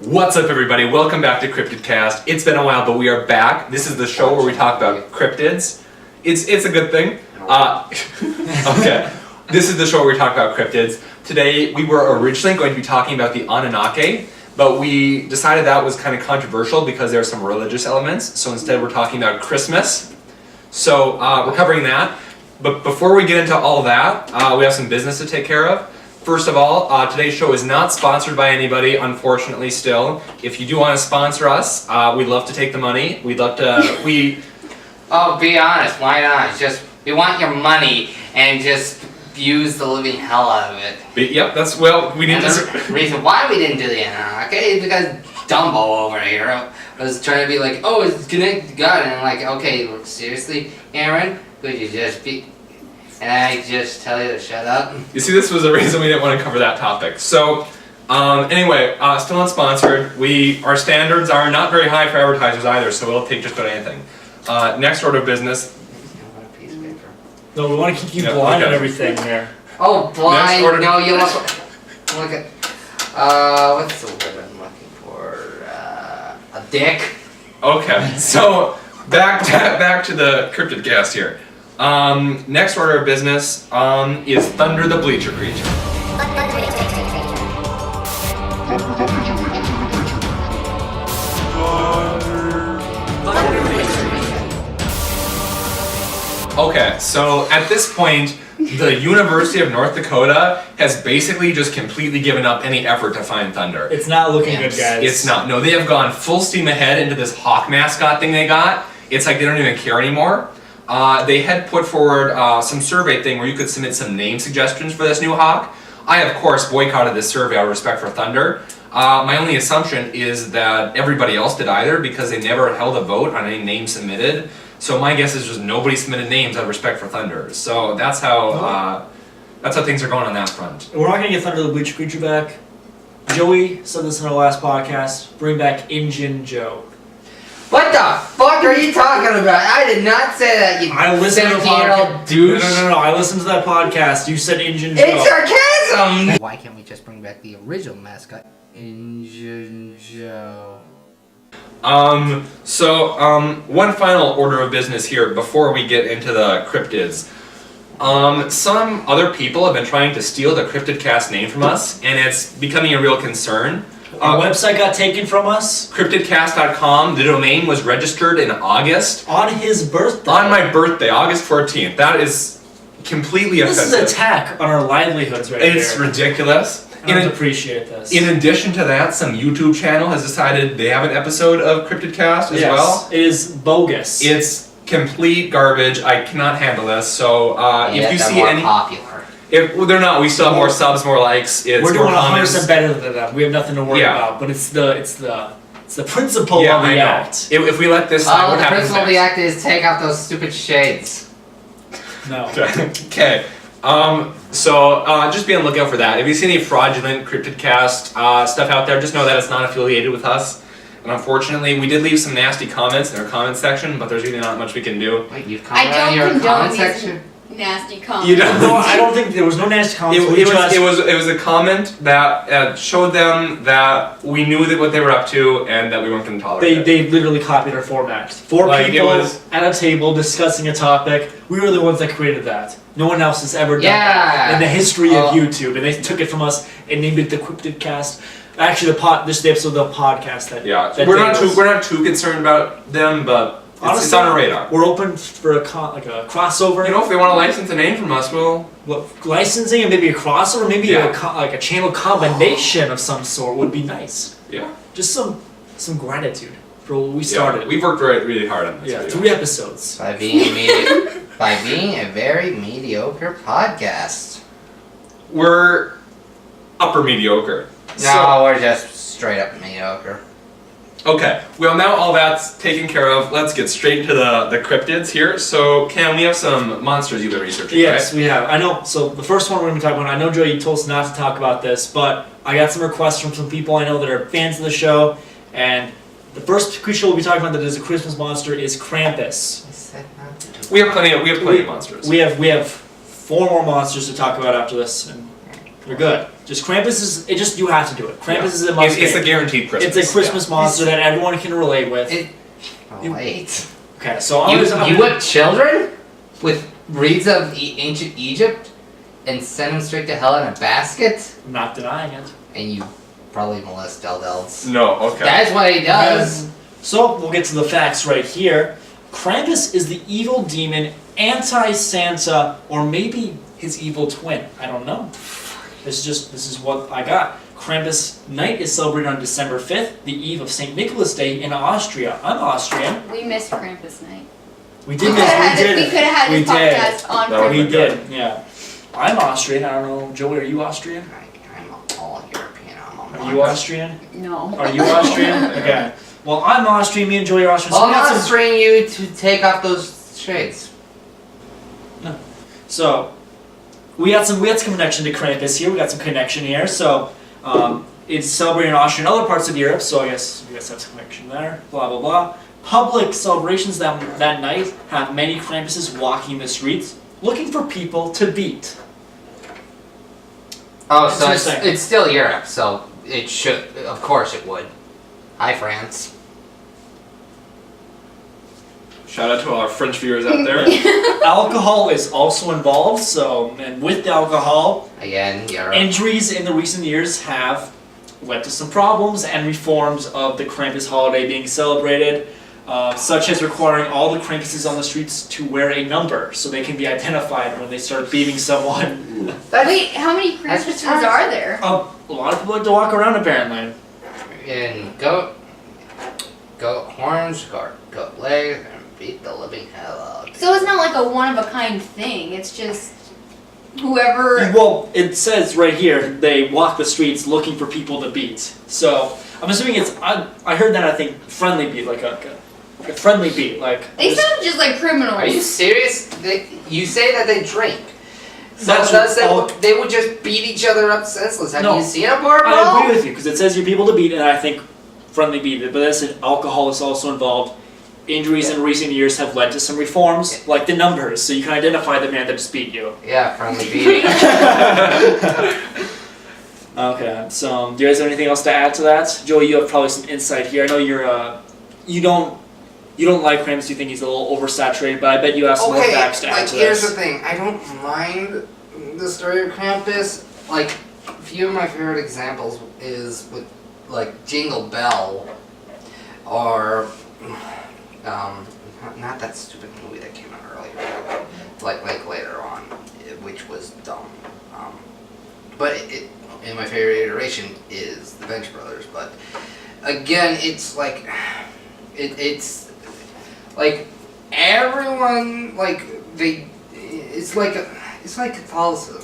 What's up, everybody? Welcome back to CryptidCast. It's been a while, but we are back. This is the show where we talk about cryptids. It's a good thing. Okay. This is the show where we talk about cryptids. Today, we were originally going to be talking about the Anunnaki, but we decided that was kind of controversial because there are some religious elements. So instead, we're talking about Christmas. So we're covering that. But before we get into all that, we have some business to take care of. First of all, today's show is not sponsored by anybody, unfortunately, still. If you do want to sponsor us, we'd love to take the money. We'd love to, Oh, be honest, why not? We want your money and just use the living hell out of it. Yep, we need the reason why we didn't do the Anunnaki is because Dumbo over here was trying to be like, oh, it's connected to God, and I'm like, okay, seriously, Aaron, could you just be... And I just tell you to shut up. You see, this was the reason we didn't want to cover that topic. So, anyway, still unsponsored. Our standards are not very high for advertisers either, so we'll take just about anything. Next order of business. No, we want to keep you blind on everything here. Oh, blind? No, you look at... what's the word I'm looking for? A dick? Okay, so back to the CryptidCast here. Next order of business is Thunder the Bleacher Creature. Okay, so at this point, the University of North Dakota has basically just completely given up any effort to find Thunder. It's not looking good, guys. It's not. No, they have gone full steam ahead into this hawk mascot thing they got. It's like they don't even care anymore. They had put forward some survey thing where you could submit some name suggestions for this new hawk. I, of course, boycotted this survey out of respect for Thunder. My only assumption is that everybody else did either because they never held a vote on any name submitted. So my guess is just nobody submitted names out of respect for Thunder. So that's how things are going on that front. We're not going to get Thunder the Bleacher Creature back. Joey said this in our last podcast. Bring back Injun Joe. What the fuck are you talking about? I did not say that, you I listened to the 17-year-old douche. No. I listened to that podcast. You said Injun Joe. It's sarcasm! Why can't we just bring back the original mascot, Injun Joe? One final order of business here before we get into the cryptids. Some other people have been trying to steal the CryptidCast name from us, and it's becoming a real concern. Our website got taken from us. CryptidCast.com. The domain was registered in August. On his birthday. On my birthday, August 14th. That is completely offensive. This is an attack on our livelihoods right here. It's ridiculous. I don't appreciate this. In addition to that, some YouTube channel has decided they have an episode of CryptidCast as well. It is bogus. It's complete garbage. I cannot handle this. So if you see more any... popular. They're not. We still have more subs, more likes. We're doing 100% better than them. We have nothing to worry about. But it's the principle of the act. If we let this slide, what the happens principle of the act is take out those stupid shades. No. Okay. So just be on the lookout for that. If you see any fraudulent CryptidCast stuff out there, just know that it's not affiliated with us. And unfortunately, we did leave some nasty comments in our comment section, but there's really not much we can do. Wait, you've commented on your comment section? Nasty comments. You don't? No, I don't think there was no nasty comments. It was a comment that showed them that we knew that what they were up to and that we weren't going to tolerate it. They literally copied our format. Four people at a table discussing a topic. We were the ones that created that. No one else has ever done that in the history of YouTube, and they took it from us and named it the CryptidCast. Actually, this is the episode of the podcast that we're not too concerned about them, but. Honestly, it's on our radar. We're open for a crossover. You know, if they want to license a name from us, we'll... Licensing and maybe a crossover, maybe a channel combination of some sort would be nice. Yeah. Just some gratitude for what we started. We've worked really hard on this. Yeah, 3 episodes. By being a very mediocre podcast. We're upper mediocre. No, we're just straight up mediocre. Okay, well now all that's taken care of, let's get straight into the cryptids here. So, Cam, we have some monsters you've been researching, Yes, right? we have. I know, so the first one we're going to be talking about, I know, Joe, you told us not to talk about this, but I got some requests from some people I know that are fans of the show, and the first creature we'll be talking about that is a Christmas monster is Krampus. We have plenty of monsters. We have 4 more monsters to talk about after this, and You're good. Just Krampus is you have to do it. Krampus is a must. It's a guaranteed Christmas. It's a Christmas monster that everyone can relate with. Wait. Okay, so you whip children with reeds of ancient Egypt and send them straight to hell in a basket? I'm not denying it. And you probably molest Deldels. No, okay. That's what he does. So we'll get to the facts right here. Krampus is the evil demon, anti-Santa, or maybe his evil twin. I don't know. This is what I got. Krampus Night is celebrated on December 5th, the eve of St. Nicholas Day in Austria. I'm Austrian. We missed Krampus Night. We did. We could have had this podcast on Krampus. We did. Yeah. I'm Austrian. I don't know, Joey. Are you Austrian? I'm all European. Are you Austrian? No. Are you Austrian? Okay. Well, I'm Austrian. Me and Joey are Austrian. Well, I'm not Austrian you to take off those shades. No. So we had some connection to Krampus here. We got some connection here. So it's celebrated in Austria and other parts of Europe. So I guess we got some connection there. Blah blah blah. Public celebrations that night have many Krampuses walking the streets looking for people to beat. Oh, so it's still Europe, so it should. Of course, it would. Hi, France. Shout out to all our French viewers out there. Alcohol is also involved, and with the alcohol, again, Europe. Injuries in the recent years have led to some problems and reforms of the Krampus holiday being celebrated, such as requiring all the Krampuses on the streets to wear a number so they can be identified when they start beating someone. Wait, how many Krampuses are there? A lot of people like to walk around apparently. And goat horns, goat legs, and beat the living hell out of it. So it's not like a one-of-a-kind thing, it's just whoever... Well, it says right here, they walk the streets looking for people to beat. So, I'm assuming it's, I heard that, I think, friendly beat, like a friendly beat, like... They sound just like criminals. Are you serious? You say that they drink. So they would just beat each other up senseless. Have you seen a bar brawl? I agree with you, because it says you're people to beat, and I think friendly beat it, but then it said alcohol is also involved. Injuries in recent years have led to some reforms, like the numbers, so you can identify the man that just beat you. Yeah, friendly beating. Okay, so do you guys have anything else to add to that? Joey, you have probably some insight here. I know you don't like Krampus, you think he's a little oversaturated, but I bet you have some more facts to add to here's this. the thing. I don't mind the story of Krampus. Like, a few of my favorite examples is with, like, Jingle Bell, or, not that stupid movie that came out earlier, like later on, which was dumb. But and my favorite iteration is the Venture Brothers, but again, it's like, it's like everyone, like, it's like Catholicism.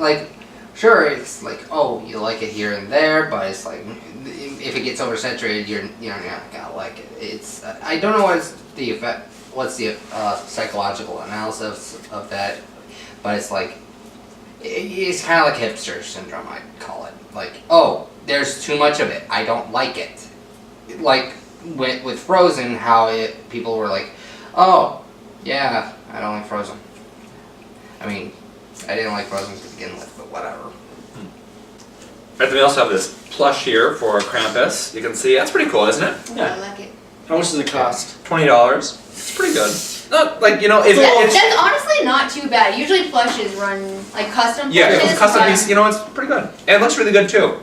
Like, sure, it's like, oh, you like it here and there, but it's like, if it gets oversaturated, you're not gonna like it. It's I don't know what's the psychological analysis of that, but it's like, it's kind of like hipster syndrome, I'd call it. Like, oh, there's too much of it, I don't like it. Like with Frozen, how people were like, oh, yeah, I don't like Frozen. I mean, I didn't like Frozen to begin with, but whatever. Right, then we also have this plush here for Krampus. You can see, that's pretty cool, isn't it? I like it. How much does it cost? $20. It's pretty good. Not like, that's honestly not too bad. Usually plushes run like custom plushes. Yeah, it's a custom piece, it's pretty good. And it looks really good too.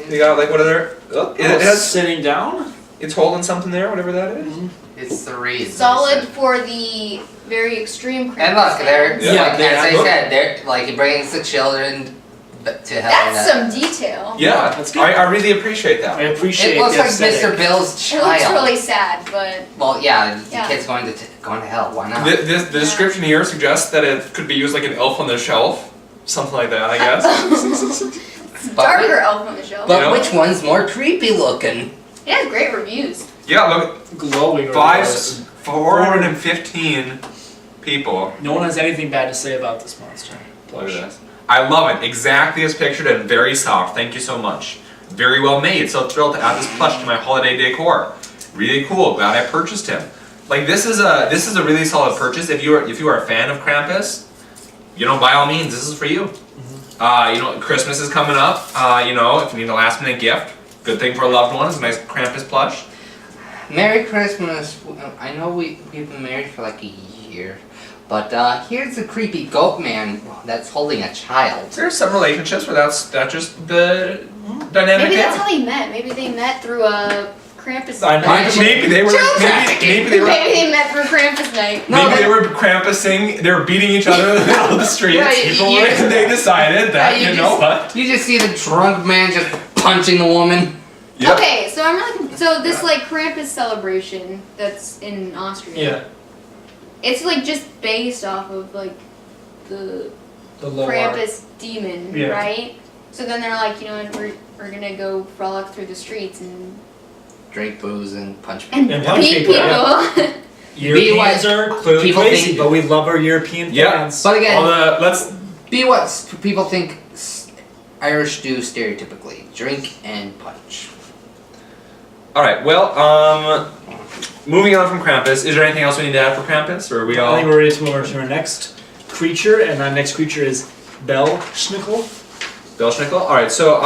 You got like, what are there? Oh, it has sitting down? It's holding something there, whatever that is. Mm-hmm. It's the reason. Solid for the very extreme Krampus. And look, they're, fans. as I said, they're like, it brings the children to hell. That's some detail. Yeah, that's good. I really appreciate that. I appreciate it. Looks the like aesthetic. Mr. Bill's child. It looks really sad, but... Well, yeah, the kid's going to hell. Why not? The description here suggests that it could be used like an elf on the shelf. Something like that, I guess. Darker elf on the shelf. But which one's more creepy looking? It has great reviews. Yeah, look. Glowing. 415 people. No one has anything bad to say about this monster. Look at this. I love it. Exactly as pictured and very soft. Thank you so much. Very well made. So thrilled to add this plush to my holiday decor. Really cool. Glad I purchased him. Like, this is a really solid purchase. If you are a fan of Krampus, you know, by all means, this is for you. You know, Christmas is coming up. You know, if you need a last minute gift, good thing for a loved one is a nice Krampus plush. Merry Christmas. I know we've been married for like a year, but here's a creepy goat man that's holding a child. There's some relationships where that's just the dynamic. Maybe that's how they met. Maybe they met through a Krampus I know. night. Maybe they were. Maybe they were. Maybe they met through Krampus night. Maybe they were Krampusing. They were beating each other in the middle of the streets. And they decided that you know what. You just see the drunk man just punching the woman. Yep. Okay, so I'm really so this like Krampus celebration that's in Austria. Yeah. It's like just based off of like the lore. Krampus demon, Yeah. right? So then they're like, you know what, we're gonna go frolic through the streets and Drink booze and punch people. And punch beat people, people. Europeans are clearly people crazy, think- but we love our European fans. But again, let's be what people think Irish do stereotypically: drink and punch. All right. Well, moving on from Krampus, is there anything else we need to add for Krampus, or are we all? I think we're ready to move on to our next creature, and our next creature is Belschnickel. Belschnickel. All right. So,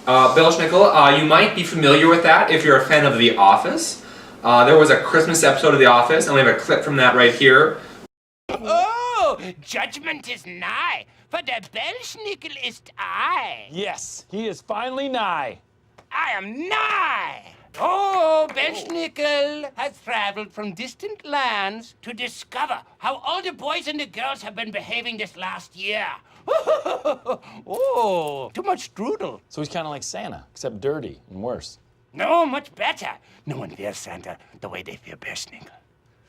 Belschnickel, you might be familiar with that if you're a fan of The Office. There was a Christmas episode of The Office, and we have a clip from that right here. Oh, judgment is nigh, for the Belschnickel ist I. Yes, he is finally nigh. I am nigh. Oh, Belschnickel has traveled from distant lands to discover how all the boys and the girls have been behaving this last year. Oh, too much strudel. So he's kind of like Santa, except dirty and worse. No, much better. No one fears Santa the way they fear Belschnickel.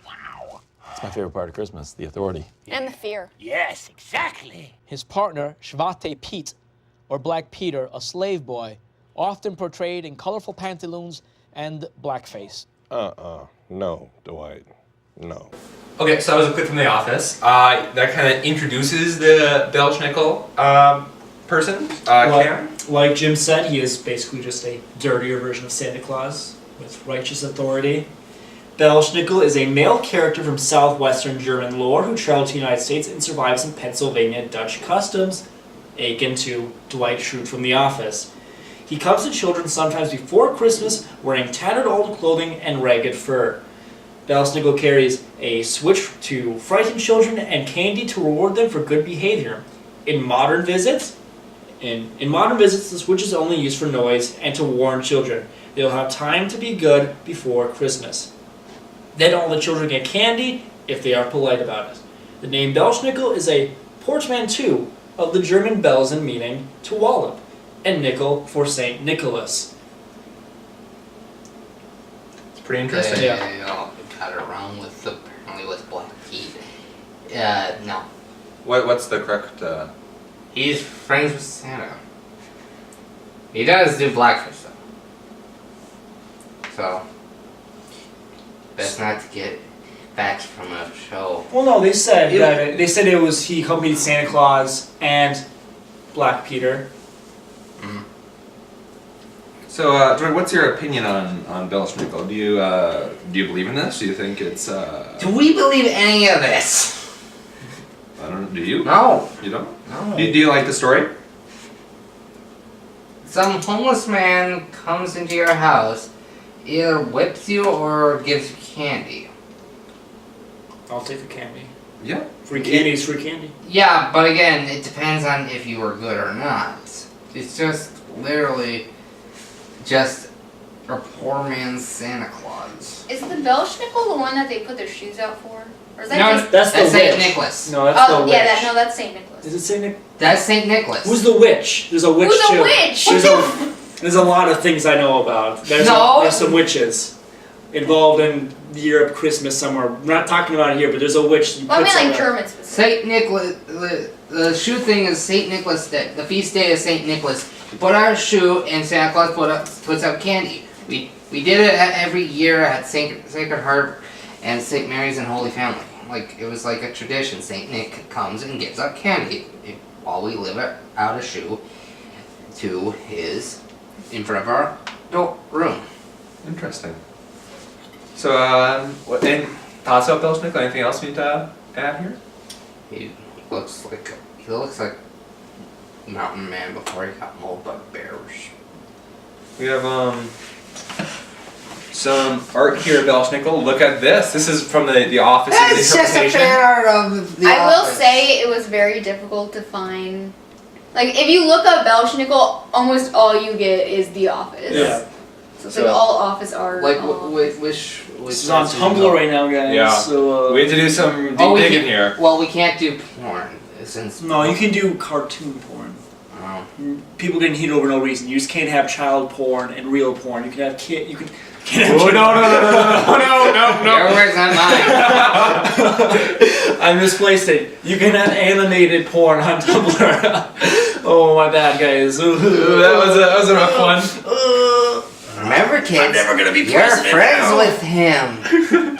Wow. That's my favorite part of Christmas, the authority. And the fear. Yes, exactly. His partner, Schwate Pete, or Black Peter, a slave boy, often portrayed in colorful pantaloons and blackface. No, Dwight. No. Okay, so that was a clip from The Office. That kind of introduces the Belschnickel person. Cameron? Like Jim said, he is basically just a dirtier version of Santa Claus with righteous authority. Belschnickel is a male character from southwestern German lore who traveled to the United States and survives in Pennsylvania Dutch customs, akin to Dwight Schrute from The Office. He comes to children sometimes before Christmas wearing tattered old clothing and ragged fur. Belschnickel carries a switch to frighten children and candy to reward them for good behavior. In modern visits, the switch is only used for noise and to warn children. They'll have time to be good before Christmas. Then all the children get candy if they are polite about it. The name Belschnickel is a portmanteau of the German Belsen meaning to wallop, and nickel for St. Nicholas. It's pretty interesting. They got it wrong with apparently with Black Pete. No. What's the correct? He's friends with Santa. He does do blackface though. So best not to get facts from a show. Well, no, they said it was he accompanied Santa Claus and Black Peter. So, Dwight, what's your opinion on Belschnickel? Do you believe in this? Do you think it's? Do we believe any of this? I don't know. Do you? No. You don't? No. Do you like the story? Some homeless man comes into your house, either whips you or gives you candy. I'll take the candy. Yeah. Free candy is free candy. Yeah, but again, it depends on if you were good or not. It's just literally just a poor man's Santa Claus. Is the Belschnickel the one that they put their shoes out for? Or is that No, just... That's the Saint witch. Nicholas. No, that's the Oh, witch. yeah, that's St. Nicholas. Is it St. Nick? That's Saint Nicholas. Who's the witch? There's a witch Who's too. the witch? There's a lot of things I know about. There's some witches involved in Europe Christmas somewhere. We're not talking about it here, but there's a witch. Well, I mean like German specific. Saint Nicholas. The shoe thing is Saint Nicholas Day. The feast day is Saint Nicholas. We put out a shoe and Santa Claus puts out candy. We did it every year at Sacred Heart and St. Mary's and Holy Family. Like it was like a tradition. Saint Nick comes and gives out candy while we live out a shoe to his in front of our room. Interesting. So, any thoughts about Belschnickel? Anything else you need to add here? He looks like Mountain Man before he got mauled by bears. We have some art here at Belschnickel. Look at this. This is from the Office's It's just a interpretation. fan art of the I will Office. say it was very difficult to find. Like, if you look up Belschnickel, almost all you get is The Office. Yeah. So it's like all Office art. Like, all- which This is on ones do you Tumblr know? right now, guys. Yeah. So, We have to do some deep Oh, digging here. Well, we can't do porn since. no, you can do cartoon porn. Oh. People getting heated over no reason. You just can't have child porn and real porn. You can have can't have Oh, no. Your words, not mine. I misplaced it. You can have animated porn on Tumblr. Oh, my bad, guys. Ooh, that was a rough one. Remember, kids. I'm never gonna be You're president friends now. with him.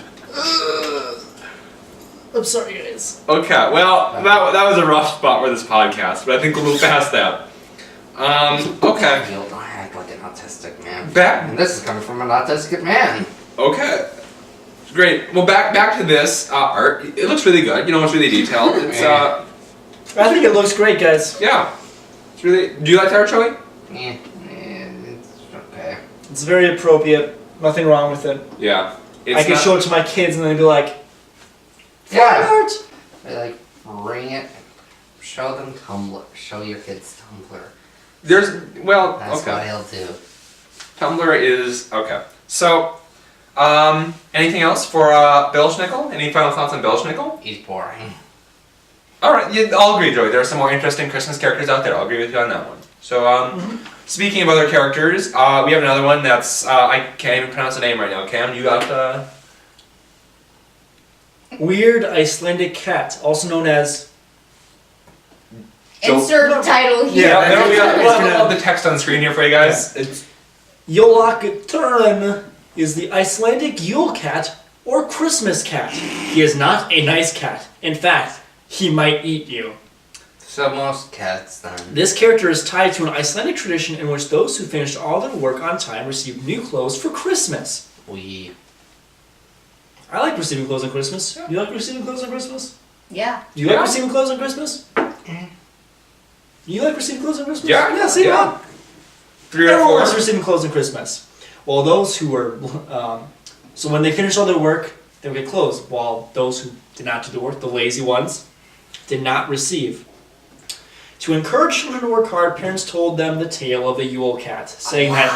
I'm sorry, guys. Okay, well, that was a rough spot for this podcast, but I think we'll move past that. Okay. You don't act like an autistic man. Back. And this is coming from an autistic man. Okay. Great. Well, back to this art. It looks really good. You know, it's really detailed. It's I think it looks great, guys. yeah. It's really. Do you like the art, Joey? Yeah, it's okay. It's very appropriate. Nothing wrong with it. Yeah. It's I can not- show it to my kids and they'd be like, Yeah. art. They like bring it, show them Tumblr, show your kids Tumblr. There's well. That's okay. what he'll do. Tumblr is okay. So, anything else for Belschnickel? Any final thoughts on Belschnickel? He's boring. All right, yeah, I'll agree, Joey. There are some more interesting Christmas characters out there. I'll agree with you on that one. So, speaking of other characters, we have another one that's I can't even pronounce the name right now. Cam, you got Weird Icelandic cat, also known as Insert title here. Yeah, there we that's go. it. We'll have the text on the screen here for you guys. It's Jólakötturinn is the Icelandic Yule cat or Christmas cat. He is not a nice cat. In fact, he might eat you. So most cats then. This character is tied to an Icelandic tradition in which those who finished all their work on time receive new clothes for Christmas. We. I like receiving clothes on Christmas. You like receiving clothes on Christmas? Yeah. Do you like receiving clothes on Christmas? You like receiving clothes on Christmas? Yeah, Yeah, see, yeah. 3 or Everyone 4. likes receiving clothes on Christmas. Well, those who were, so when they finished all their work, they would get clothes. While those who did not do the work, the lazy ones, did not receive. To encourage children to work hard, parents told them the tale of the Yule cat, saying Why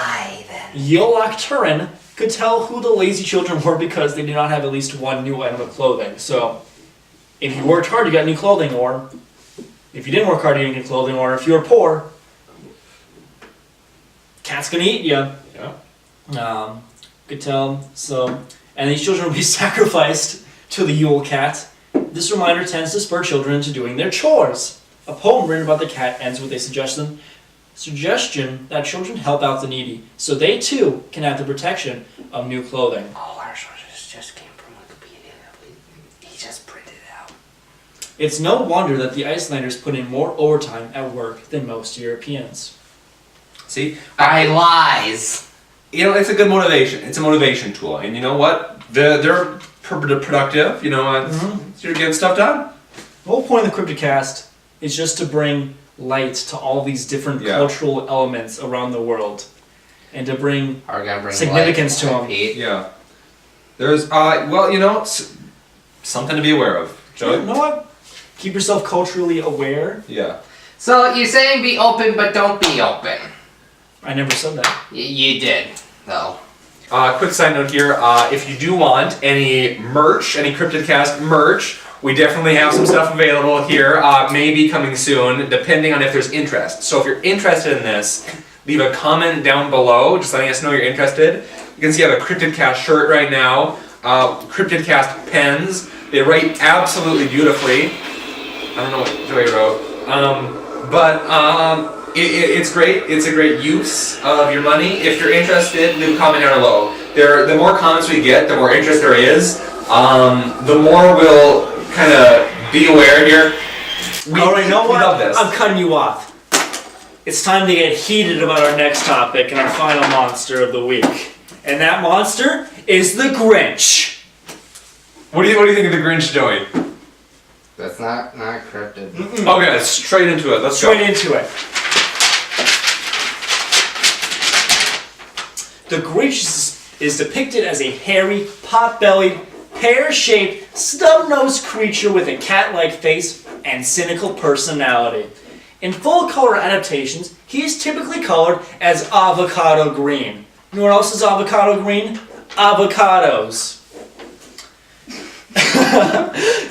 that then? Jólakötturinn could tell who the lazy children were because they did not have at least one new item of clothing. So, if you worked hard, you got new clothing, or if you didn't work hard, you didn't get clothing, or if you were poor, cat's gonna eat you. Yeah. Could tell. So, and these children would be sacrificed to the Yule cat. This reminder tends to spur children into doing their chores. A poem written about the cat ends with a suggestion that children help out the needy, so they too can have the protection of new clothing. Oh, our sources just came from Wikipedia. He just printed it out. It's no wonder that the Icelanders put in more overtime at work than most Europeans. See, By lies. you know, it's a good motivation. It's a motivation tool, and you know what? They're productive. You know, and you're getting stuff done. The whole point of the CryptidCast is just to bring light to all these different cultural elements around the world, and to bring Are we gonna bring significance light to 'em. Pete? Yeah. There's well, you know, something to be aware of. Joey? You know what? Keep yourself culturally aware. Yeah. So you're saying be open, but don't be open. I never said that. You did, though. Quick side note here, if you do want any merch, any CryptidCast merch, we definitely have some stuff available here, maybe coming soon, depending on if there's interest. So if you're interested in this, leave a comment down below, just letting us know you're interested. You can see I have a CryptidCast shirt right now, CryptidCast pens. They write absolutely beautifully. I don't know what Joey wrote. It's great. It's a great use of your money. If you're interested, leave a comment down below. The more comments we get, the more interest there is. The more we'll kind of be aware here. Alright, you know we what? love this. I'm cutting you off. It's time to get heated about our next topic and our final monster of the week. And that monster is the Grinch. What do you think of the Grinch, Joey? That's not cryptid. Okay, straight into it. Let's Straight go. into it. The Grinch is depicted as a hairy, pot-bellied, pear-shaped, stub-nosed creature with a cat-like face and cynical personality. In full-color adaptations, he is typically colored as avocado green. You know what else is avocado green? Avocados.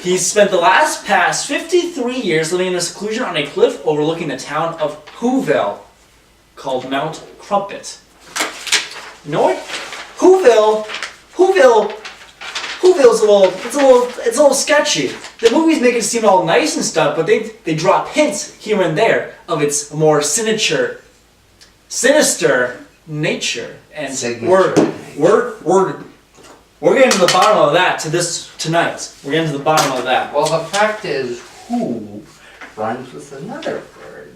He spent the past 53 years living in seclusion on a cliff overlooking the town of Whoville, called Mount Crumpet. You know what? Whoville's a little sketchy. The movies make it seem all nice and stuff, but they drop hints here and there of its more sinister nature. And we're getting to the bottom of that tonight. We're getting to the bottom of that. Well, the fact is, who rhymes with another word?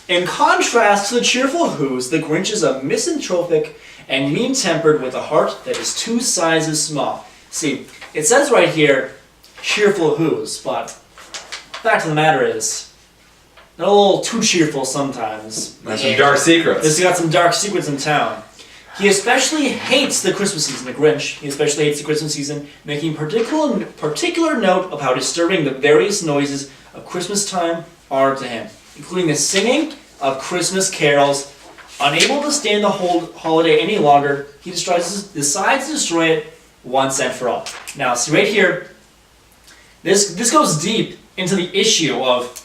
In contrast to the cheerful Who's, the Grinch is a misanthropic and mean-tempered with a heart that is 2 sizes small. See, it says right here, cheerful Who's, but the fact of the matter is, they're a little too cheerful sometimes. There's some dark secrets. This has got some dark secrets in town. He especially hates the Christmas season, the Grinch. He especially hates the Christmas season, making particular note of how disturbing the various noises of Christmas time are to him, including the singing of Christmas carols. Unable to stand the whole holiday any longer, he decides to destroy it once and for all. Now, see right here, this goes deep into the issue of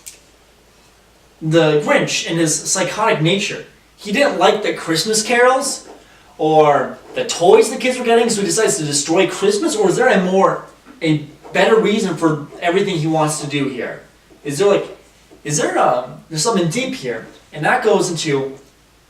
the Grinch and his psychotic nature. He didn't like the Christmas carols or the toys the kids were getting, so he decides to destroy Christmas? Or is there a better reason for everything he wants to do here? There's something deep here, and that goes into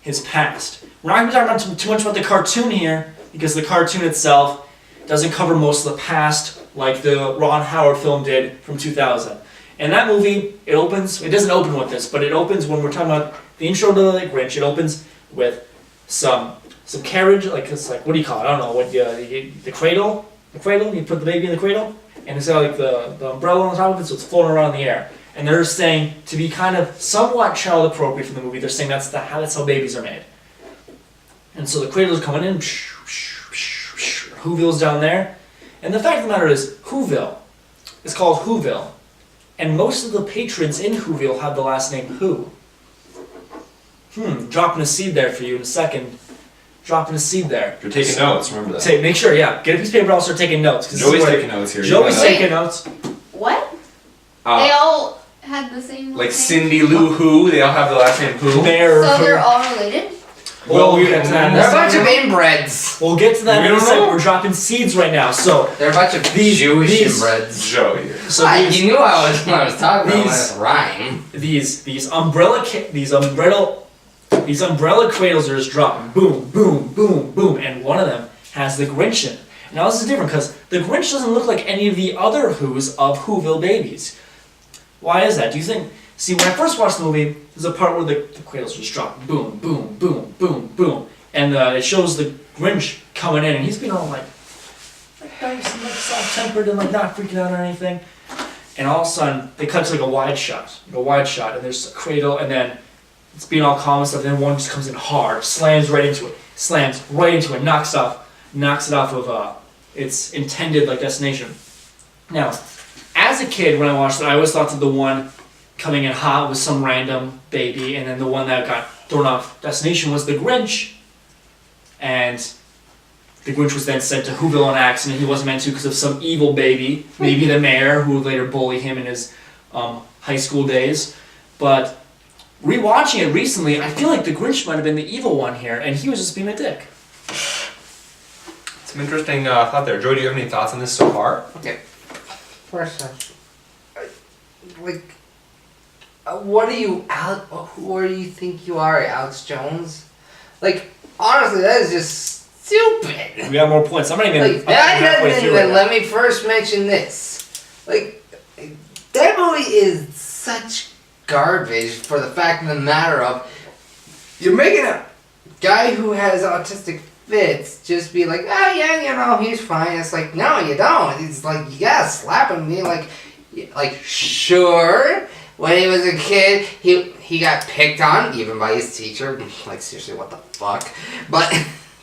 his past. We're not going to be talking too much about the cartoon here, because the cartoon itself doesn't cover most of the past like the Ron Howard film did from 2000. And that movie, it doesn't open with this, but it opens when we're talking about the intro to the Grinch. It opens with some carriage, what do you call it? I don't know, the cradle? The cradle? You put the baby in the cradle? And it's got like the umbrella on top of it, so it's floating around in the air. And they're saying, to be kind of somewhat child appropriate for the movie, they're saying that's how babies are made. And so the cradle's coming in, Whoville's down there. And the fact of the matter is, Whoville is called Whoville. And most of the patrons in Whoville have the last name Who. Dropping a seed there for you in a second. Dropping a seed there. If you're taking notes, remember that. Make sure, yeah. Get a piece of paper, I'll start taking notes. Joey's taking notes here. Joey's taking notes. What? They all had the same like name? Cindy Lou Who, they all have the last name Who. So they're all related? We'll get to that in a They're a bunch second. of inbreds. We'll get to that in a second. We're dropping seeds right now. So They're a bunch of Jewish inbreds. Joey. So you knew I was talking about this rhyme. These umbrella cradles are just dropping, boom, boom, boom, boom, and one of them has the Grinch in it. Now this is different because the Grinch doesn't look like any of the other Who's of Whoville babies. Why is that? Do you think? See, when I first watched the movie, there's a part where the cradles just drop, boom, boom, boom, boom, boom, and it shows the Grinch coming in, and he's being all like nice and soft-tempered and not freaking out or anything. And all of a sudden, they cut to a wide shot, and there's a cradle, and then it's being all calm and stuff, and then one just comes in hard, slams right into it, knocks it off of its intended destination. Now, as a kid, when I watched it, I always thought that the one coming in hot was some random baby, and then the one that got thrown off destination was the Grinch. And the Grinch was then sent to Whoville on accident. He wasn't meant to because of some evil baby, maybe the mayor, who would later bully him in his high school days. But rewatching it recently, I feel like the Grinch might have been the evil one here, and he was just being a dick. Some interesting thought there. Joey, do you have any thoughts on this so far? Okay. First off, what are you, who do you think you are, Alex Jones? Honestly, that is just stupid. We got more points. I'm not even halfway through it. Let me first mention this. That movie is such garbage for the fact of the matter of you're making a guy who has autistic fits just be like, oh yeah, he's fine. It's no, you don't. It's you gotta slap him and be Like, sure, when he was a kid, he got picked on, even by his teacher. Like, seriously, what the fuck? But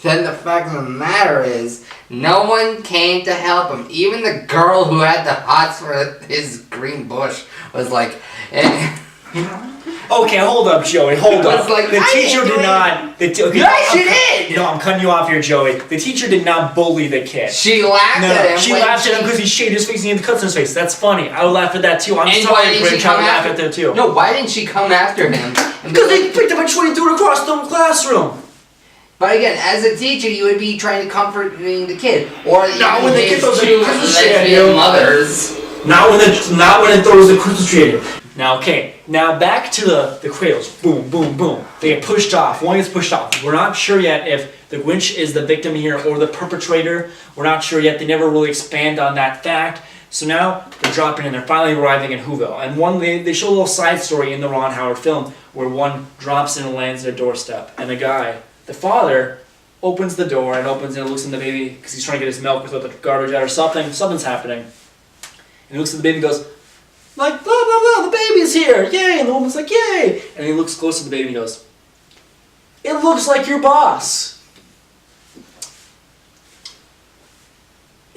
then the fact of the matter is, no one came to help him. Even the girl who had the hots for his green bush was like... Okay, hold up, Joey. Hold up. Like, the teacher did not. Yes, she did. You know, I'm cutting you off here, Joey. The teacher did not bully the kid. She laughed at him. She laughed at him because he shaved his face and he had the cuts in his face. That's funny. I would laugh at that too. I'm sorry, Grinch. I would laugh at that too. No, why didn't she come after him? Because they picked up a tree and threw it across the classroom. But again, as a teacher, you would be trying to comfort the kid, or not when they get those lesbian mothers. Not when it throws the Christmas tree. Now, okay, now back to the cradles. Boom, boom, boom. They get pushed off. One gets pushed off. We're not sure yet if the Grinch is the victim here or the perpetrator. We're not sure yet. They never really expand on that fact. So now they're dropping in. They're finally arriving in Whoville. And they show a little side story in the Ron Howard film where one drops in and lands at a doorstep. And the father, opens the door and looks in the baby because he's trying to get his milk without the garbage out or something. Something's happening. And he looks at the baby and goes, like, blah, blah, blah, the baby's here, yay! And the woman's like, yay! And he looks close to the baby and he goes, it looks like your boss.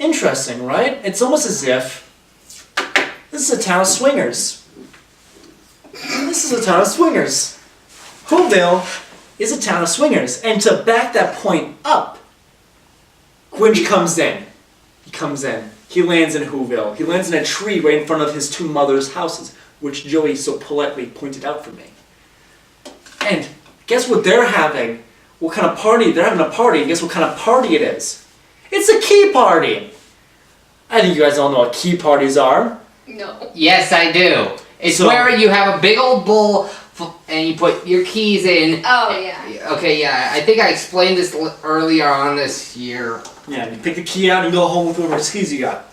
Interesting, right? It's almost as if this is a town of swingers. This is a town of swingers. Whoville is a town of swingers. And to back that point up, Grinch comes in. He comes in. He lands in Whoville. He lands in a tree right in front of his two mothers' houses, which Joey so politely pointed out for me. And guess what they're having? What kind of party? They're having a party, and guess what kind of party it is? It's a key party! I think you guys all know what key parties are. No. Yes, I do. It's where you have a big old bowl and you put your keys in. Oh, yeah. Okay, yeah, I think I explained this earlier on this year. Yeah, you pick the key out and go home with whatever keys you got.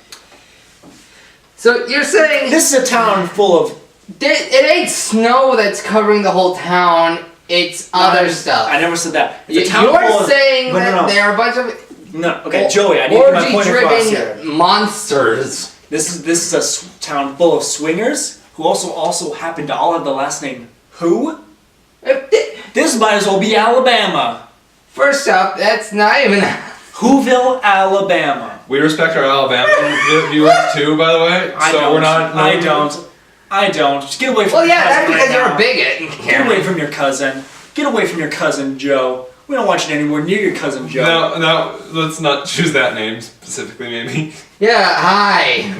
So you're saying... This is a town full of... It ain't snow that's covering the whole town, it's other stuff. I never said that. You're saying that there are a bunch of... No, okay, Joey, I need to get my point across here. Orgy-driven monsters. This is a town full of swingers who also happen to all have the last name Who? This might as well be Alabama. First up, that's not even... Whoville, Alabama. We respect our Alabama viewers too, by the way. I don't. Just get away from your cousin. Well, yeah, that's because right you're now. a bigot. Get away from your cousin. Get away from your cousin, Joe. We don't want you anywhere near your cousin, Joe. No, let's not choose that name specifically, maybe. Yeah, hi.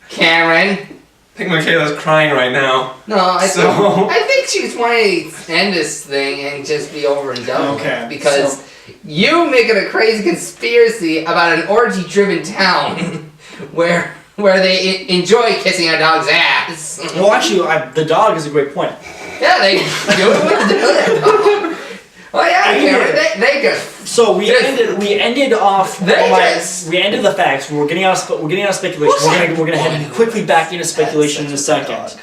Cameron. I think McKayla's crying right now. No, I think she's wanting to end this thing and just be over and done with it. Because you make it a crazy conspiracy about an orgy-driven town where they enjoy kissing a dog's ass. Well, actually, the dog is a great point. Yeah, they do it. Oh yeah, Cameron, they just. So we ended the facts. We're getting out of speculation. We're gonna head quickly back into speculation in a second.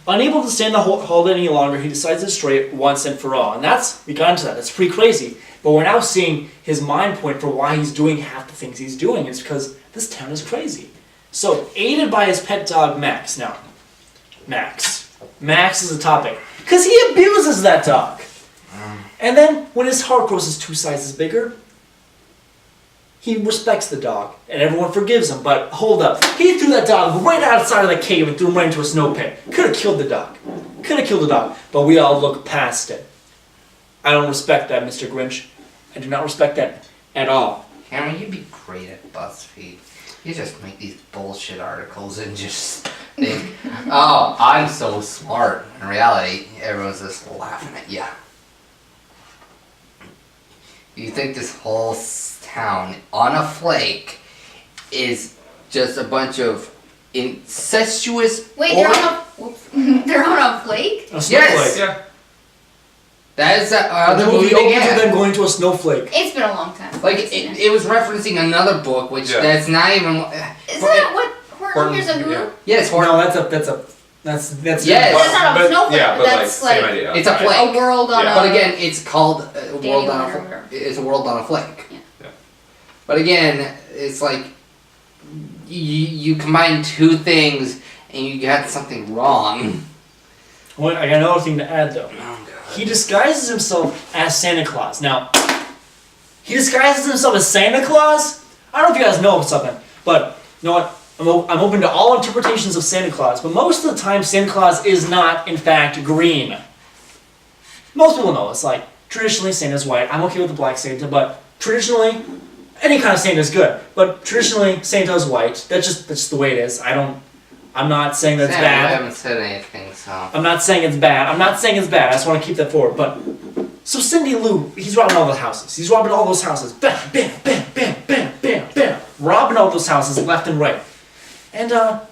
Unable to stand the hold any longer, he decides to destroy it once and for all. And we got into that. That's pretty crazy. But we're now seeing his mind point for why he's doing half the things he's doing. It's because this town is crazy. So, aided by his pet dog Max. Now, Max is the topic because he abuses that dog. And then, when his heart grows 2 sizes bigger, he respects the dog, and everyone forgives him. But hold up, he threw that dog right outside of the cave and threw him right into a snow pit. Could have killed the dog. But we all look past it. I don't respect that, Mr. Grinch. I do not respect that at all. Cameron, you'd be great at BuzzFeed. You just make these bullshit articles and just think, oh, I'm so smart. In reality, everyone's just laughing at you. You think this whole town on a flake is just a bunch of incestuous... Wait, they're on a flake? A snowflake. Yes! Yeah. That is the movie opens with them going to a snowflake. It's been a long time. Like, it was referencing another book, which that's not even... Is that what Horror Here's a Who? Yeah. Yes, Horror... No, that's yes. That's not a snowflake, but that's like same idea. It's a flake. A world on a... But again, it's called a world on a flake. It's a world on a flake. Yeah. But again, it's like you combine two things and you got something wrong. Well, I got another thing to add though. Oh, God. He disguises himself as Santa Claus. Now, he disguises himself as Santa Claus? I don't know if you guys know something, but you know what? I'm open to all interpretations of Santa Claus, but most of the time Santa Claus is not, in fact, green. Most people know it's like, traditionally Santa's white. I'm okay with the black Santa, but traditionally, any kind of Santa is good. But traditionally, Santa's white. That's just the way it is. I'm not saying that's Sam, bad. I haven't said anything, so... I'm not saying it's bad. I just want to keep that forward. But so Cindy Lou, he's robbing all those houses. He's robbing all those houses. Bam, bam, bam, bam, bam, bam, bam. Robbing all those houses left and right. And no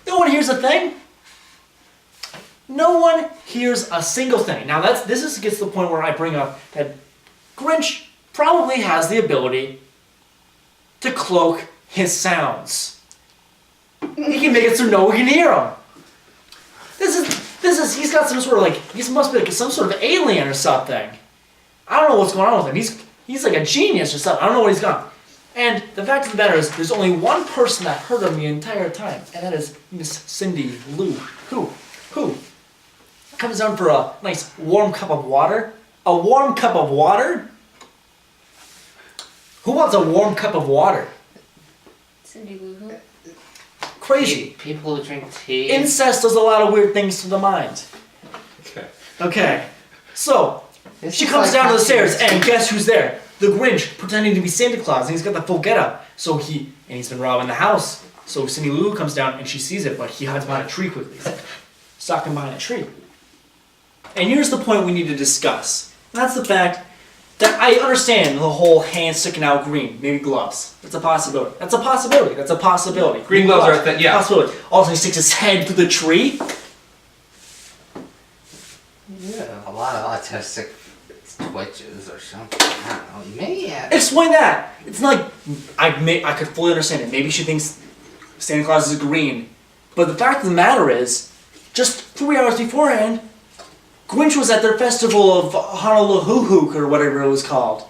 one hears a thing. No one hears a single thing. Now this gets to the point where I bring up that Grinch probably has the ability to cloak his sounds. He can make it so no one can hear him. He's got some sort of he must be like some sort of alien or something. I don't know what's going on with him. He's like a genius or something. I don't know what he's got. And the fact of the matter is, there's only one person that heard him the entire time, and that is Miss Cindy Lou, who comes down for a nice warm cup of water. A warm cup of water? Who wants a warm cup of water? Cindy Lou Who? Crazy. People who drink tea. Incest does a lot of weird things to the mind. Okay. So, she comes down to the stairs, and guess who's there? The Grinch, pretending to be Santa Claus, and he's got the full getup. So he's been robbing the house. So Cindy Lou comes down, and she sees it, but he hides behind a tree quickly. He's like, stalking behind a tree. And here's the point we need to discuss. That's the fact that I understand the whole hand sticking out green, maybe gloves. That's a possibility. Green gloves are a thing, yeah. Possibility. Also, he sticks his head through the tree. Yeah, a lot of autistic twitches or something. I don't know. Maybe yeah. Explain that. It's not like I could fully understand it. Maybe she thinks Santa Claus is green, but the fact of the matter is, just 3 hours beforehand, Grinch was at their festival of Honolulu or whatever it was called.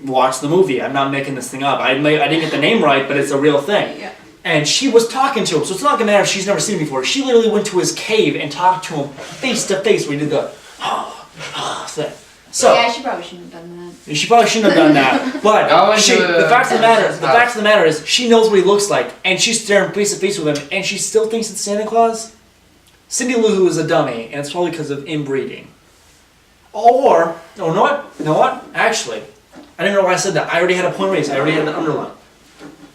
Watch the movie. I'm not making this thing up. I didn't get the name right, but it's a real thing. Yeah. And she was talking to him, so it's not gonna matter if she's never seen him before. She literally went to his cave and talked to him face to face. We did the thing. So Yeah, she probably shouldn't have done that. she probably shouldn't have done that. But the fact of the matter is, she knows what he looks like, and she's staring face to face with him, and she still thinks it's Santa Claus. Cindy Lou Who is a dummy, and it's probably because of inbreeding. Or, you know what? Actually, I didn't know why I said that. I already had a point raised. I already had that underline.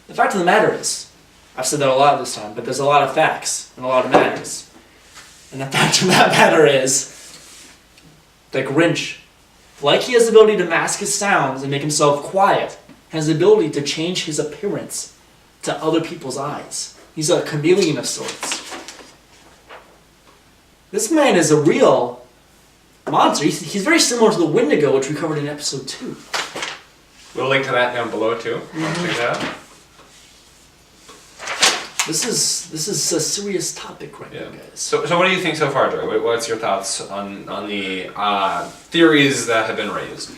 The fact of the matter is, I've said that a lot this time, but there's a lot of facts and a lot of matters. And the fact of that matter is, that Grinch, like he has the ability to mask his sounds and make himself quiet, has the ability to change his appearance to other people's eyes. He's a chameleon of sorts. This man is a real monster. He's very similar to the Wendigo, which we covered in episode 2. We'll link to that down below too. Check that out. This is a serious topic right now, guys. So what do you think so far, Joy? What's your thoughts on the theories that have been raised?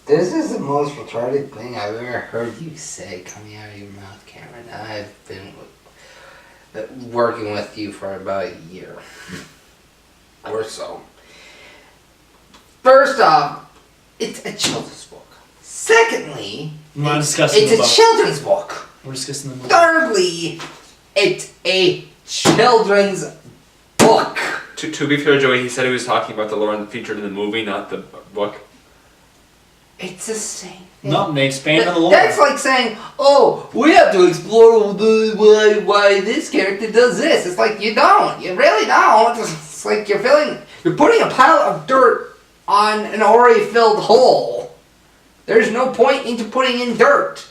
This is the most retarded thing I've ever heard you say coming out of your mouth, Cameron. I've been working with you for about a year or so. First off, it's a children's book. Secondly, it's a children's book. We're discussing the movie. Thirdly, it's a children's book. To be fair, Joey, he said he was talking about the lore featured in the movie, not the book. It's the same thing. No, they expand on the lore. That's like saying, oh, we have to explore why this character does this. It's like, you don't. You really don't. It's like you're putting a pile of dirt on an already filled hole. There's no point into putting in dirt.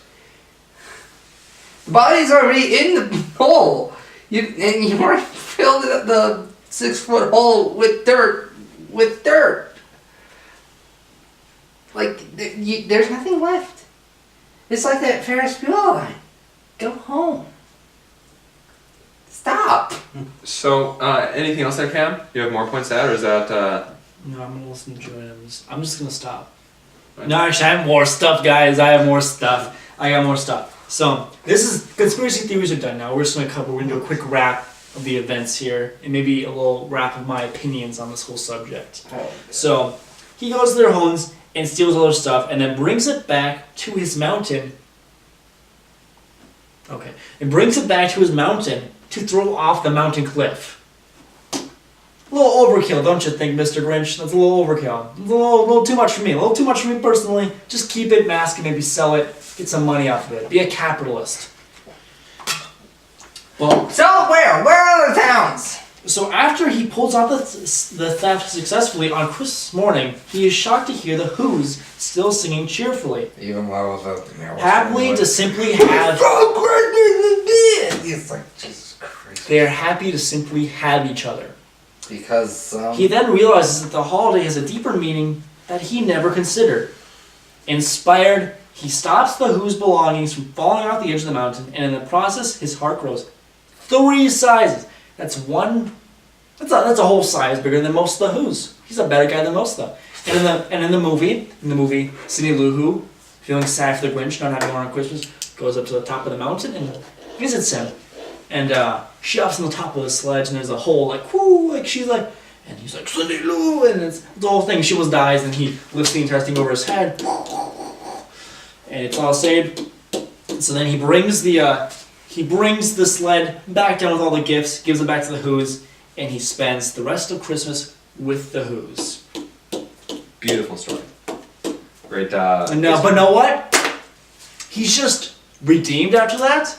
The body's already in the hole. And you already filled the 6-foot hole with dirt. Like, there's nothing left. It's like that Ferris Bueller line. Go home. Stop. So, anything else there, Cam? You have more points to add, or is that... No, I'm gonna listen to Joey. I'm just gonna stop. No, actually, I have more stuff, guys. I got more stuff. So this is conspiracy theories are done now. We're just we're gonna do a quick wrap of the events here, and maybe a little wrap of my opinions on this whole subject. So he goes to their homes and steals all their stuff, and then brings it back to his mountain. Okay, and brings it back to his mountain to throw off the mountain cliff. A little overkill, don't you think, Mr. Grinch? That's a little overkill. A little too much for me. A little too much for me personally. Just keep it, mask it, maybe sell it, get some money off of it. Be a capitalist. Well, So where? Where are the towns? so after he pulls off the theft successfully on Christmas morning, he is shocked to hear the Who's still singing cheerfully. Even while I was out there. Happily to simply have... He's like, Jesus Christ. They are happy to simply have each other. Because, He then realizes that the holiday has a deeper meaning that he never considered. Inspired, he stops the Who's belongings from falling off the edge of the mountain, and in the process, his heart grows 3 sizes. That's a whole size bigger than most of the Who's. He's a better guy than most of them. And in the movie, Cindy Lou Who, feeling sad for the Grinch, not having one on Christmas, goes up to the top of the mountain and visits him. And she hops on the top of the sledge, and there's a whole like, whoo, like she's like, and he's like, Cindy Lou, and it's the whole thing. She almost dies, and he lifts the entire thing over his head, and it's all saved. So then he brings the sled back down with all the gifts, gives it back to the Who's, and he spends the rest of Christmas with the Who's. Beautiful story. Great. But know what? He's just redeemed after that.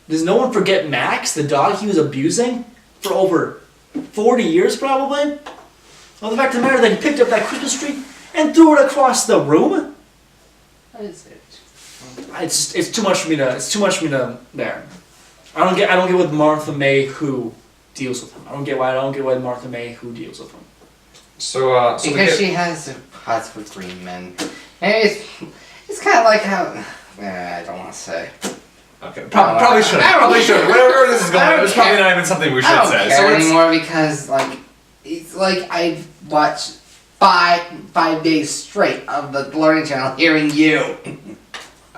Does no one forget Max, the dog he was abusing for over 40 years, probably? Well, the fact of the matter that he picked up that Christmas tree and threw it across the room. What is it? It's too much for me to there. I don't get what Martha May Who deals with him. I don't get why Martha May Who deals with him. So Because she has hots for green men. And it's kind of like how I don't want to say. Okay, probably should. Whatever this is going, it's probably not even something we should I don't say. care anymore because it's like I've watched five days straight of the Learning Channel hearing you.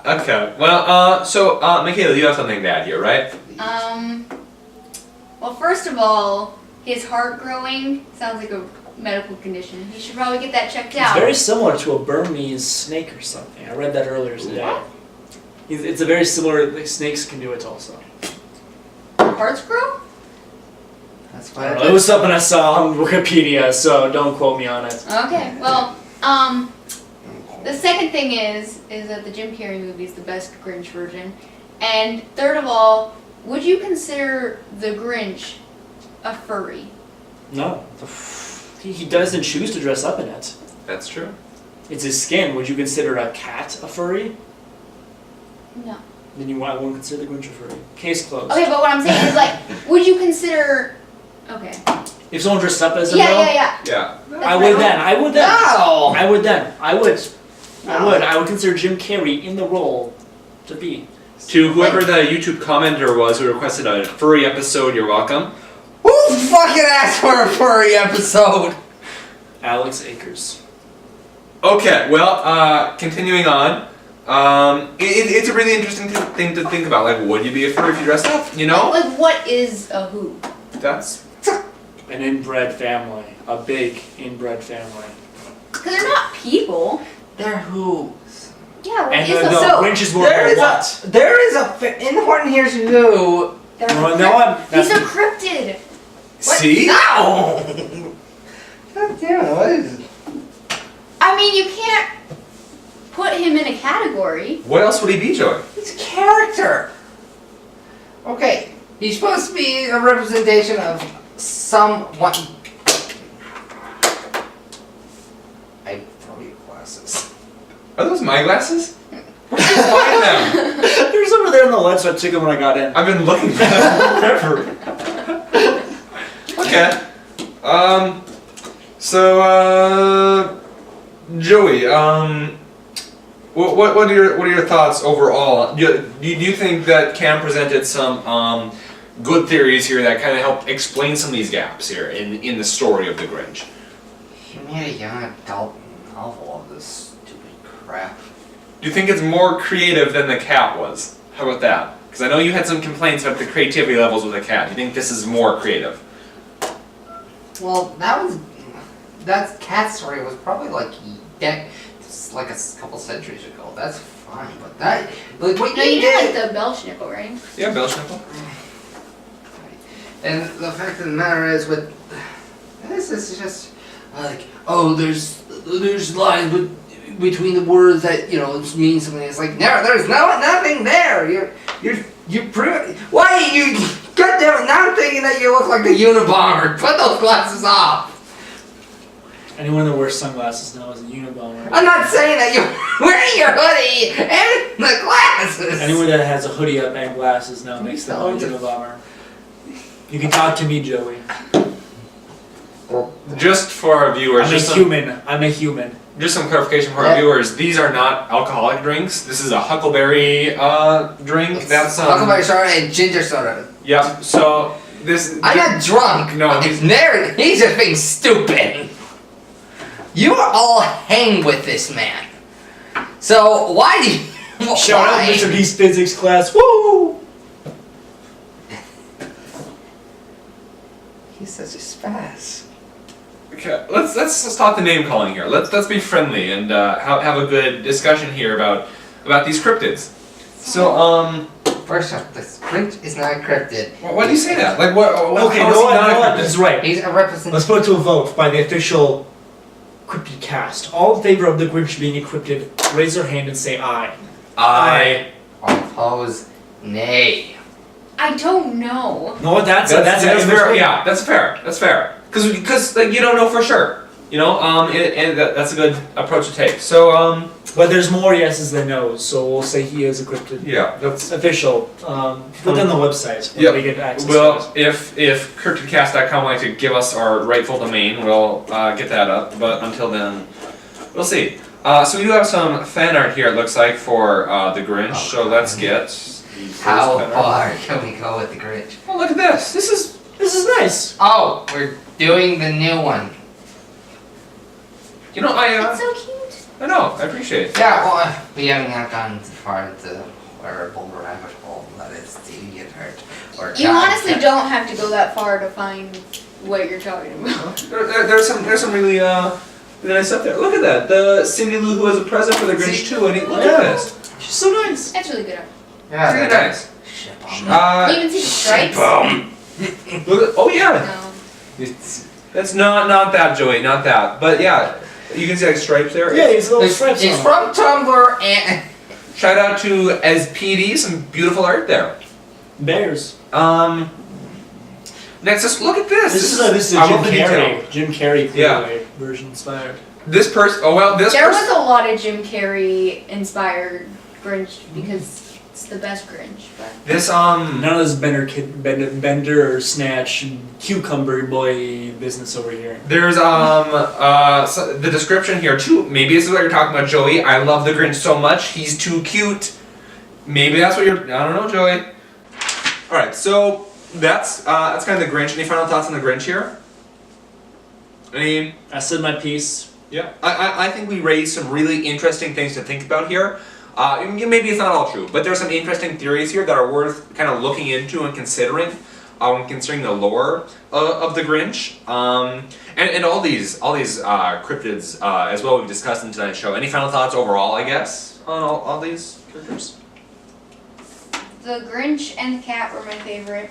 Okay, well, so McKayla, you have something to add here, right? Well, first of all, his heart growing sounds like a medical condition. He should probably get that checked out. It's very similar to a Burmese snake or something. I read that earlier today. It's a very similar. Like, snakes can do it also. Hearts grow? That's I don't why know. It was something I saw on Wikipedia, so don't quote me on it. Okay, well, the second thing is that the Jim Carrey movie is the best Grinch version. And third of all, would you consider the Grinch a furry? No. He doesn't choose to dress up in it. That's true. It's his skin. Would you consider a cat a furry? No. Then I wouldn't consider the Grinch a furry. Case closed. Okay, but what I'm saying is like, would you consider... Okay. If someone dressed up as him, Yeah. Yeah. I would then. No! I would consider Jim Carrey in the role to be. To whoever the YouTube commenter was who requested a furry episode, you're welcome. Who fucking asked for a furry episode? Alex Akers. Okay, well, continuing on. It's a really interesting thing to think about. Like, would you be a furry if you dressed up? You know? Like, what is a who? That's... An inbred family. A big inbred family. Because they're not people. They're who's. Yeah, what And is the a so? Grinch is more There of is a what? There is a in Horton Hears Who. He's a cryptid. See? No! God damn it, what is it? I mean, you can't put him in a category. What else would he be, Joey? He's a character. Okay, he's supposed to be a representation of someone. I have furry glasses. Are those my glasses? Where did you find them? They're just over there on the left, so I took them when I got in. I've been looking for them forever. Okay. Joey, what are your thoughts overall? Do you think that Cam presented some good theories here that kind of help explain some of these gaps here in the story of the Grinch? He made a young adult novel of this stupid crap. Do you think it's more creative than the cat was? How about that? Because I know you had some complaints about the creativity levels with the cat. Do you think this is more creative? Well, that cat story was probably like a couple centuries ago. That's fine, but that like what No, you did like the Belschnickel, right? Yeah, Belschnickel. And the fact of the matter is, with this is just like, oh, there's lines between the words that mean something. It's like there's nothing there. You're pretty. Why you goddamn? Now I'm thinking that you look like the Unabomber. Put those glasses off. Anyone that wears sunglasses knows a Unabomber. I'm not saying that you're wearing your hoodie and the glasses. Anyone that has a hoodie up and glasses now makes them a Unabomber. You can talk to me, Joey. Just for our viewers, I'm a human. Just some clarification for our viewers. These are not alcoholic drinks. This is a huckleberry drink. That's huckleberry soda and ginger soda. Yep. So this. I'm not drunk. No, he's just being stupid. You are all hang with this man. So why do you? Shout out Mr. D's physics class. Woo! He's such a spaz. Okay, let's stop the name calling here. Let's be friendly and have a good discussion here about these cryptids. So first off, this Grinch is not a cryptid. Why do you say that? Like what? Okay, no one. He's right. He's a representative. Let's put it to a vote by the official CryptidCast. All in favor of the Grinch being a cryptid, raise their hand and say aye. Aye. Oppose nay. I don't know. No, that's fair. Yeah, that's fair. That's fair. Because like you don't know for sure. And that's a good approach to take. So but there's more yeses than nos, so we'll say he is a cryptid. Yeah, that's official. Put it on the website. Yeah. We get access. Well, if CryptidCast.com would like to give us our rightful domain, we'll get that up. But until then, we'll see. So we do have some fan art here. It looks like for the Grinch. So let's get. How far can we go with the Grinch? Oh, look at this. This is nice. Oh, we're doing the new one. It's so cute. I know. I appreciate it. Yeah, well, we haven't gone too far into wearable rabbit hole that is deviant or You honestly don't have to go that far to find what you're talking about. There's some really nice stuff there. Look at that. The Cindy Lou who has a present for the Grinch too. And look at this. She's so nice. That's really good. Yeah, really nice. You even see the stripes? Look at, oh yeah. No. That's not that, Joey. Not that. But yeah, you can see like stripes there. Yeah, these little stripes. It's from Tumblr and. Shout out to SPD. Some beautiful art there. Bears. Next, just look at this. This is a Jim Carrey version inspired. This person. Oh well, this. There was a lot of Jim Carrey inspired Grinch because it's the best Grinch. But this none of this Bender or Snatch cucumber boy business over here. There's the description here too. Maybe this is what you're talking about, Joey. I love the Grinch so much. He's too cute. Maybe that's what you're. I don't know, Joey. All right, so that's kind of the Grinch. Any final thoughts on the Grinch here? I said my piece. Yeah, I think we raised some really interesting things to think about here. Maybe it's not all true, but there's some interesting theories here that are worth kind of looking into and considering when considering the lore of the Grinch. And all these cryptids as well we've discussed in tonight's show. Any final thoughts overall, I guess, on all these characters? the Grinch and the cat were my favorite.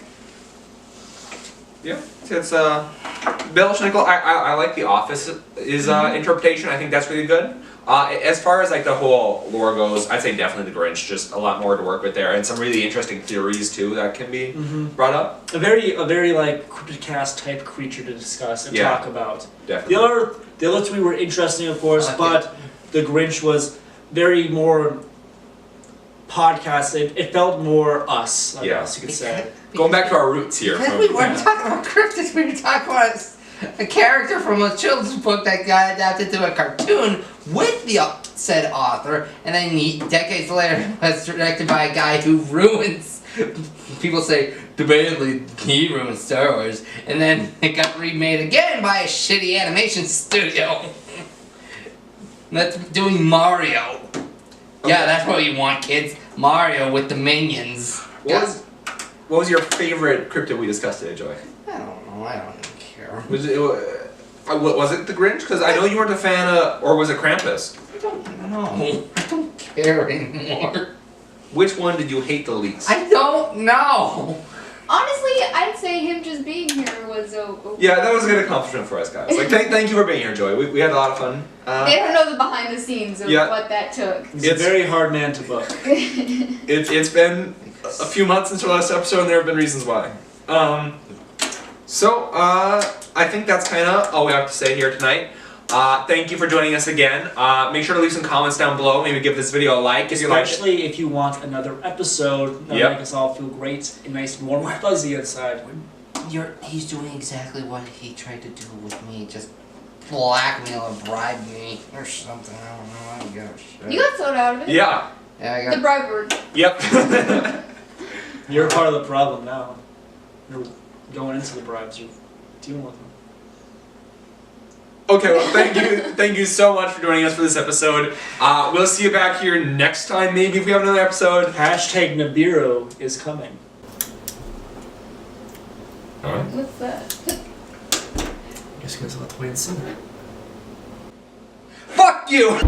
Yeah, it's Belschnickel. I like the Office interpretation. I think that's really good. As far as like the whole lore goes, I'd say definitely the Grinch. Just a lot more to work with there, and some really interesting theories too that can be brought up. A very like CryptidCast type creature to discuss and talk about. Definitely. The other three were interesting, of course, but the Grinch was very more podcast. It felt more us, I guess you could say. Going back to our roots here. Because we weren't talking about cryptids, we were talking about a character from a children's book that got adapted to a cartoon with the said author, and then decades later was directed by a guy who ruins, people say, debatably, he ruined Star Wars, and then it got remade again by a shitty animation studio that's doing Mario. Yeah, that's what you want, kids. Mario with the minions. What was your favorite cryptid we discussed today, Joy? I don't know. I don't even care. Was it the Grinch? Because I know you weren't a fan of, or was it Krampus? I don't know. I don't care anymore. Which one did you hate the least? I don't know. Honestly, I'd say him just being here was Yeah, that was a good accomplishment for us guys. Like, thank you for being here, Joy. We had a lot of fun. They don't know the behind the scenes of what that took. He's a very hard man to book. It's been a few months since our last episode, and there have been reasons why. I think that's kind of all we have to say here tonight. Thank you for joining us again. Make sure to leave some comments down below. Maybe give this video a like if you like it. Especially if you want another episode that make us all feel great and nice and warm and fuzzy inside. He's doing exactly what he tried to do with me. Just blackmail or bribe me or something. I don't know. I don't give a shit. You got soda out of it. Yeah. Yeah, I got The bribe word. Yep. You're part of the problem now. You're going into the bribes. You're dealing with them. Okay, well, thank you so much for joining us for this episode. We'll see you back here next time, maybe, if we have another episode. Hashtag Nibiru is coming. Alright. What's that? I guess you guys will have to wait and see. Fuck you!